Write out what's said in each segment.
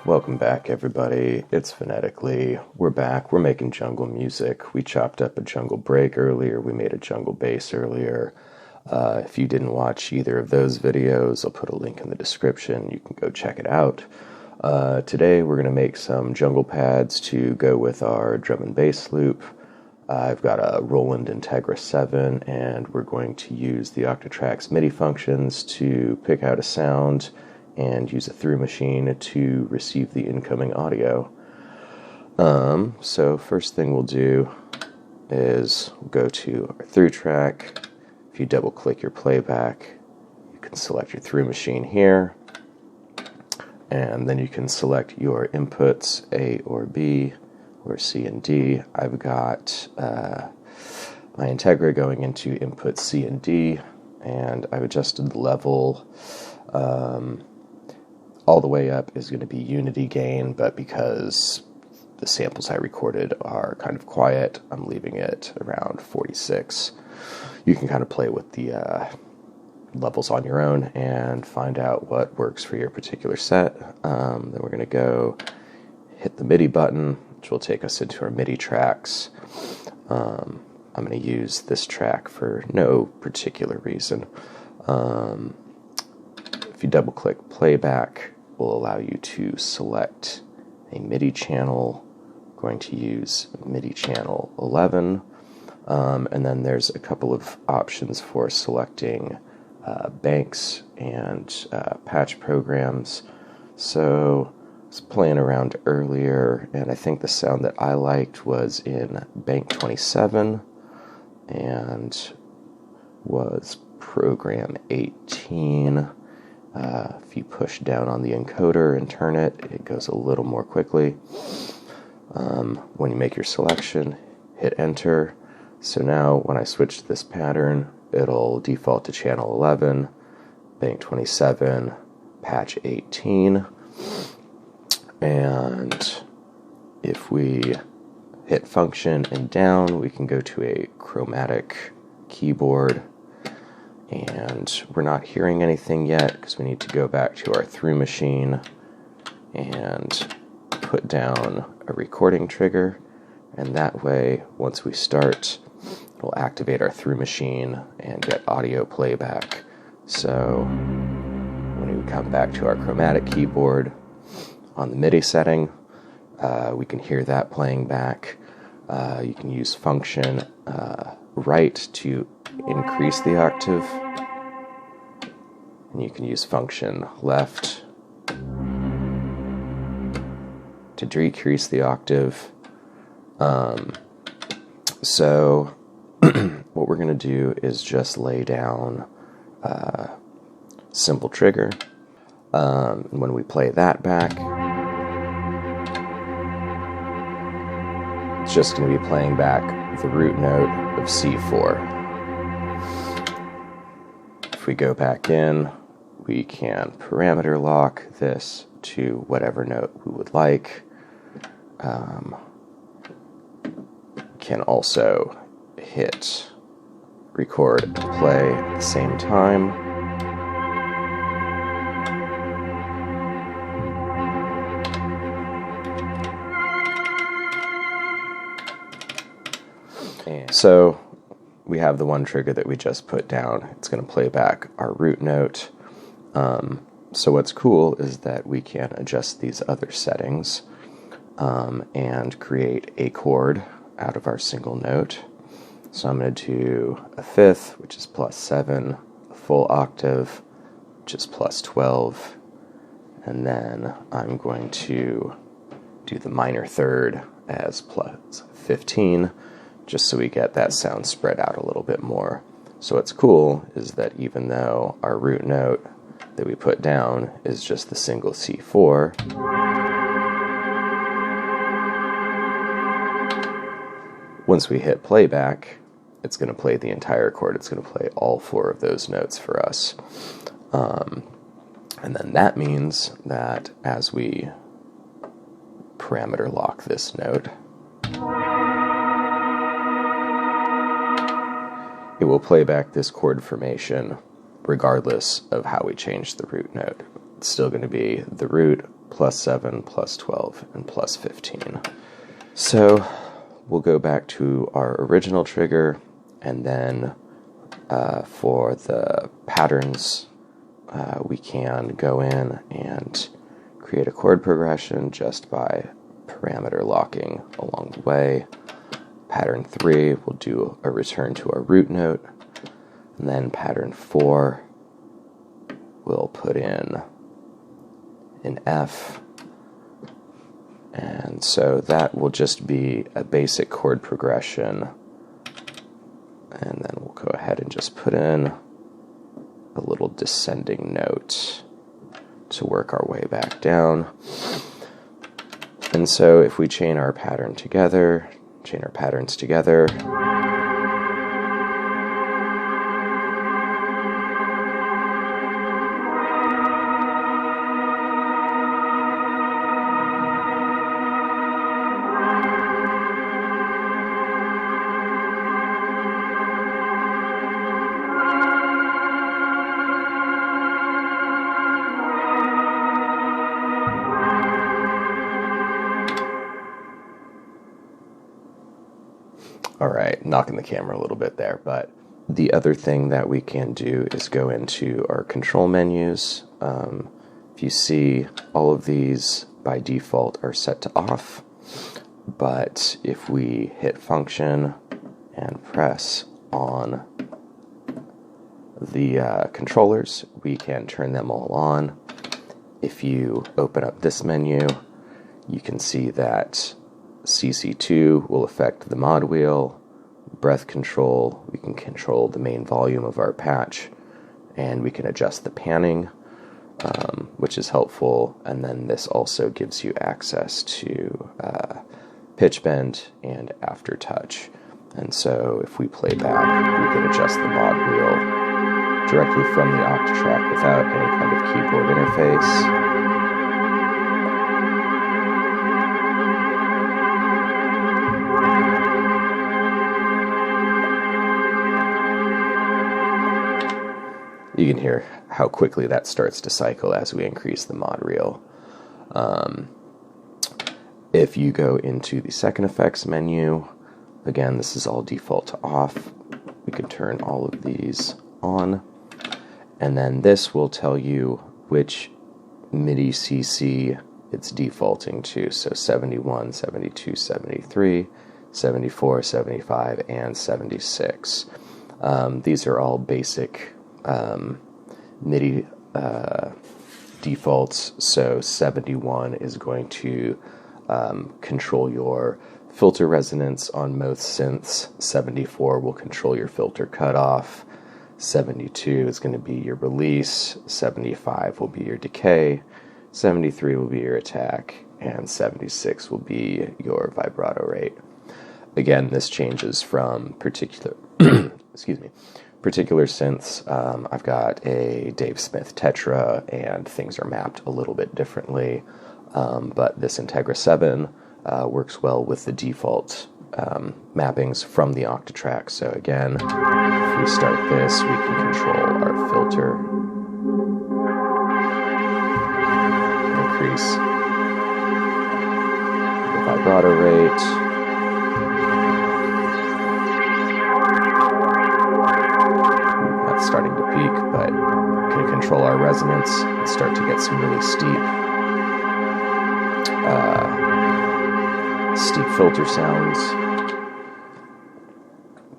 Welcome back, everybody. It's Phonetically. We're back. We're making jungle music. We chopped up a jungle break earlier. We made a jungle bass earlier. If you didn't watch either of those videos, I'll put a link in the description. You can go check it out. Today we're going to make some jungle pads to go with our drum and bass loop. I've got a Roland Integra-7, and we're going to use the Octatrack's MIDI functions to pick out a sound and use a Thru machine to receive the incoming audio. So first thing we'll do is go to our Thru track. If you double click your playback, you can select your Thru machine here, and then you can select your inputs A or B or C and D. I've got my Integra going into input C and D, and I've adjusted the level. All the way up is going to be unity gain, but because the samples I recorded are kind of quiet, I'm leaving it around 46. You can kind of play with the levels on your own and find out what works for your particular set. Then we're going to go hit the MIDI button, which will take us into our MIDI tracks. I'm going to use this track for no particular reason. If you double click playback, will allow you to select a MIDI channel. I'm going to use MIDI channel 11, and then there's a couple of options for selecting banks and patch programs. So I was playing around earlier, and I think the sound that I liked was in bank 27 and was program 18. If you push down on the encoder and turn it, it goes a little more quickly. When you make your selection, hit enter. So now when I switch to this pattern, it'll default to channel 11, bank 27, patch 18. And if we hit function and down, we can go to a chromatic keyboard. And we're not hearing anything yet because we need to go back to our Thru machine and put down a recording trigger, and that way once we start, we'll activate our Thru machine and get audio playback. So when we come back to our chromatic keyboard on the MIDI setting, we can hear that playing back. You can use function right to increase the octave, and you can use function left to decrease the octave. So what we're going to do is just lay down a simple trigger. When we play that back, it's just going to be playing back the root note of C4. If we go back in, we can parameter lock this to whatever note we would like. Can also hit record and play at the same time. So we have the one trigger that we just put down. It's going to play back our root note. So what's cool is that we can adjust these other settings and create a chord out of our single note. So I'm going to do a fifth, which is +7, a full octave, which is +12, and then I'm going to do the minor third as +15, just so we get that sound spread out a little bit more. So what's cool is that even though our root note that we put down is just the single C4, once we hit playback, it's going to play the entire chord. It's going to play all 4 of those notes for us. And then that means that as we parameter lock this note, it will play back this chord formation regardless of how we change the root note. It's still going to be the root +7, +12, and +15. So we'll go back to our original trigger, and then for the patterns, we can go in and create a chord progression just by parameter locking along the way. Pattern 3, we'll do a return to our root note, and then pattern 4, we'll put in an F, and so that will just be a basic chord progression, and then we'll go ahead and just put in a little descending note to work our way back down. And so if we chain our patterns together, all right, knocking the camera a little bit there, but the other thing that we can do is go into our control menus. If you see, all of these by default are set to off, but if we hit function and press on the controllers, we can turn them all on. If you open up this menu, you can see that CC2 will affect the mod wheel, breath control, we can control the main volume of our patch, and we can adjust the panning, which is helpful, and then this also gives you access to pitch bend and aftertouch. And so if we play back, we can adjust the mod wheel directly from the Octatrack without any kind of keyboard interface. You can hear how quickly that starts to cycle as we increase the mod reel. If you go into the second effects menu, again, this is all default to off. We can turn all of these on, and then this will tell you which MIDI CC it's defaulting to. So 71, 72, 73, 74, 75, and 76. These are all basic MIDI defaults. So 71 is going to control your filter resonance on most synths. 74 will control your filter cutoff. 72 is going to be your release. 75 will be your decay. 73 will be your attack, and 76 will be your vibrato rate. Again, this changes from particular particular synths. I've got a Dave Smith Tetra, and things are mapped a little bit differently, but this Integra-7 works well with the default mappings from the Octatrack. So again, if we start this, we can control our filter, increase the vibrato rate, starting to peak, but can control our resonance and start to get some really steep filter sounds.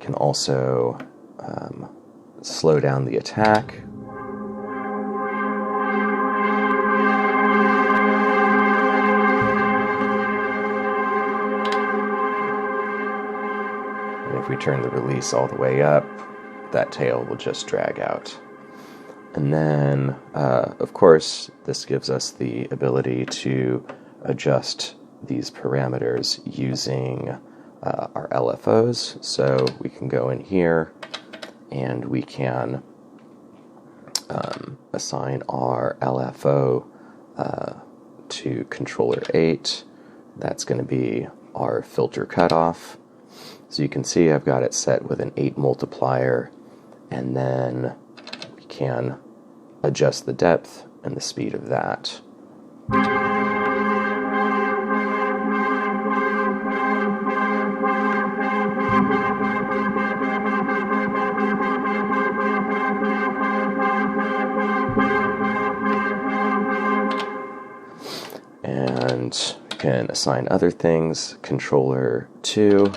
Can also slow down the attack. And if we turn the release all the way up, that tail will just drag out. And then, of course, this gives us the ability to adjust these parameters using our LFOs. So we can go in here and we can assign our LFO to controller 8. That's going to be our filter cutoff. So you can see I've got it set with an 8 multiplier, and then we can adjust the depth and the speed of that. can assign other things. Controller 2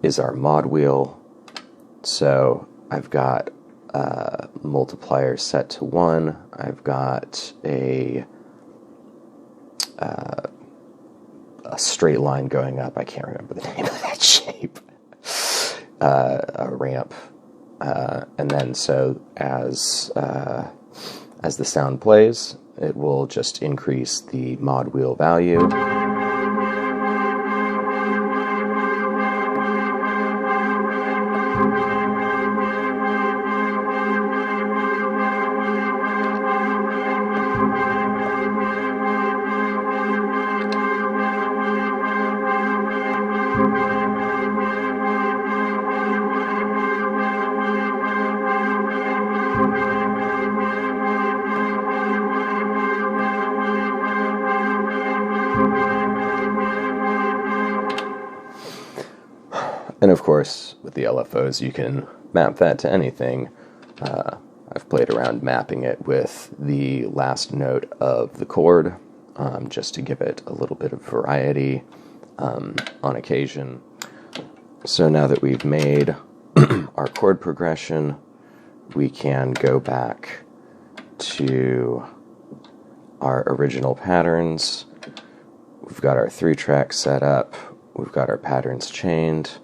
is our mod wheel. So I've got multiplier set to 1. I've got a straight line going up. I can't remember the name of that shape. A ramp. And then so as the sound plays, it will just increase the mod wheel value. And of course, with the LFOs, you can map that to anything. I've played around mapping it with the last note of the chord, just to give it a little bit of variety on occasion. So now that we've made our chord progression, we can go back to our original patterns. We've got our 3-track set up. We've got our patterns chained.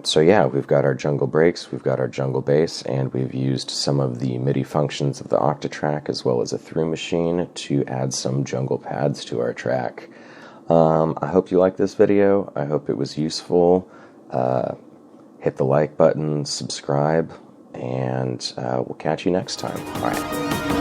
So yeah, we've got our jungle breaks, we've got our jungle bass, and we've used some of the MIDI functions of the Octatrack as well as a Thru machine to add some jungle pads to our track. I hope you liked this video. I hope it was useful. Hit the like button, subscribe, and we'll catch you next time. All right.